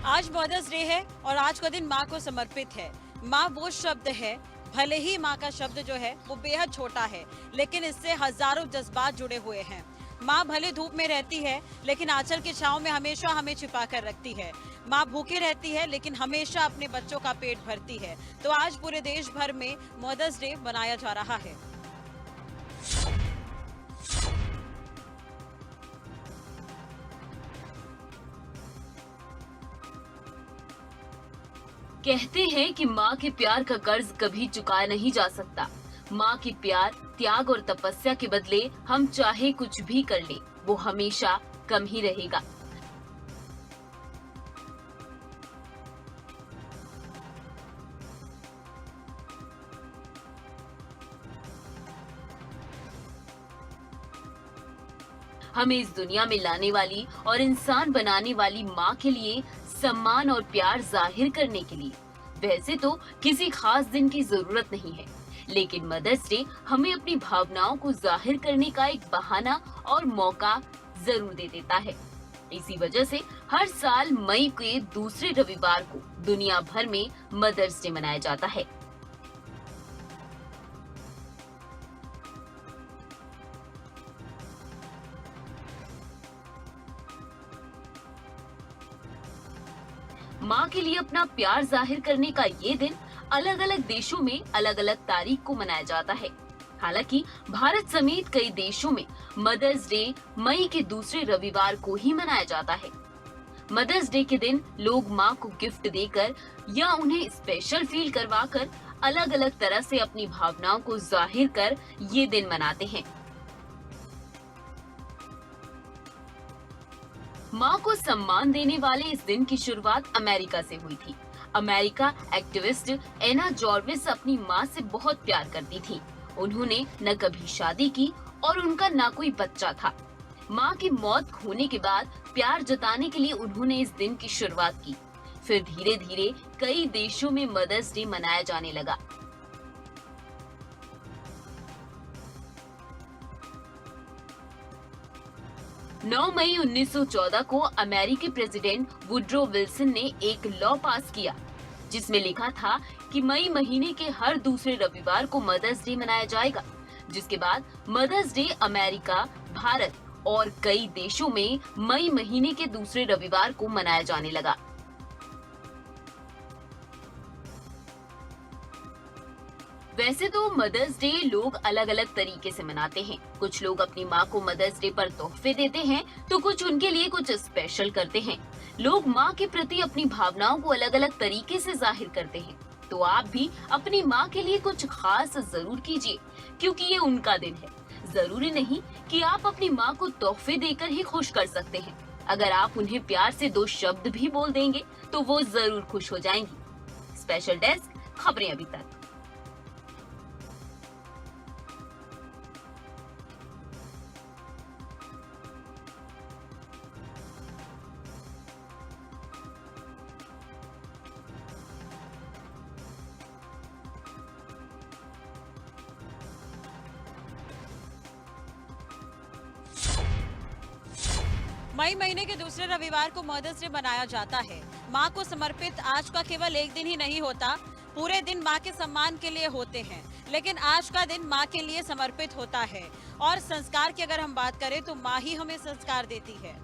आज mother's day है और आज का दिन माँ को समर्पित है। माँ वो शब्द है, भले ही माँ का शब्द जो है वो बेहद छोटा है, लेकिन इससे हजारों जज्बात जुड़े हुए हैं। माँ भले धूप में रहती है, लेकिन आंचल की छांव में हमेशा हमें छिपा कर रखती है। माँ भूखी रहती है, लेकिन हमेशा अपने बच्चों का पेट भरती है। तो आज पूरे देश भर में मदर्स डे मनाया जा रहा है। कहते हैं कि माँ के प्यार का कर्ज कभी चुकाया नहीं जा सकता। माँ की प्यार, त्याग और तपस्या के बदले हम चाहे कुछ भी कर ले, वो हमेशा कम ही रहेगा। हमें इस दुनिया में लाने वाली और इंसान बनाने वाली माँ के लिए सम्मान और प्यार जाहिर करने के लिए वैसे तो किसी खास दिन की जरूरत नहीं है, लेकिन मदर्स डे हमें अपनी भावनाओं को जाहिर करने का एक बहाना और मौका जरूर दे देता है। इसी वजह से हर साल मई के दूसरे रविवार को दुनिया भर में मदर्स डे मनाया जाता है। माँ के लिए अपना प्यार जाहिर करने का ये दिन अलग अलग देशों में अलग अलग तारीख को मनाया जाता है। हालांकि भारत समेत कई देशों में मदर्स डे मई के दूसरे रविवार को ही मनाया जाता है। मदर्स डे के दिन लोग माँ को गिफ्ट देकर या उन्हें स्पेशल फील करवाकर अलग अलग तरह से अपनी भावनाओं को जाहिर कर ये दिन मनाते हैं। माँ को सम्मान देने वाले इस दिन की शुरुआत अमेरिका से हुई थी। अमेरिका एक्टिविस्ट एना जॉर्विस अपनी माँ से बहुत प्यार करती थी। उन्होंने न कभी शादी की और उनका न कोई बच्चा था। माँ की मौत होने के बाद प्यार जताने के लिए उन्होंने इस दिन की शुरुआत की। फिर धीरे धीरे कई देशों में मदर्स डे मनाया जाने लगा। 9 मई 1914 को अमेरिकी प्रेसिडेंट वुड्रो विल्सन ने एक लॉ पास किया, जिसमें लिखा था कि मई महीने के हर दूसरे रविवार को मदर्स डे मनाया जाएगा। जिसके बाद मदर्स डे अमेरिका, भारत और कई देशों में मई महीने के दूसरे रविवार को मनाया जाने लगा। वैसे तो मदर्स डे लोग अलग अलग तरीके से मनाते हैं। कुछ लोग अपनी माँ को मदर्स डे पर तोहफे देते हैं, तो कुछ उनके लिए कुछ स्पेशल करते हैं। लोग माँ के प्रति अपनी भावनाओं को अलग अलग तरीके से जाहिर करते हैं। तो आप भी अपनी माँ के लिए कुछ खास जरूर कीजिए, क्योंकि ये उनका दिन है। जरूरी नहीं कि आप अपनी माँ को तोहफे देकर ही खुश कर सकते हैं। अगर आप उन्हें प्यार से 2 शब्द भी बोल देंगे तो वो जरूर खुश हो जाएंगी। स्पेशल डेस्क, खबरें अभी तक। मई महीने के दूसरे रविवार को मदर्स डे मनाया जाता है। माँ को समर्पित आज का केवल एक दिन ही नहीं होता, पूरे दिन माँ के सम्मान के लिए होते हैं। लेकिन आज का दिन माँ के लिए समर्पित होता है। और संस्कार की अगर हम बात करें तो माँ ही हमें संस्कार देती है।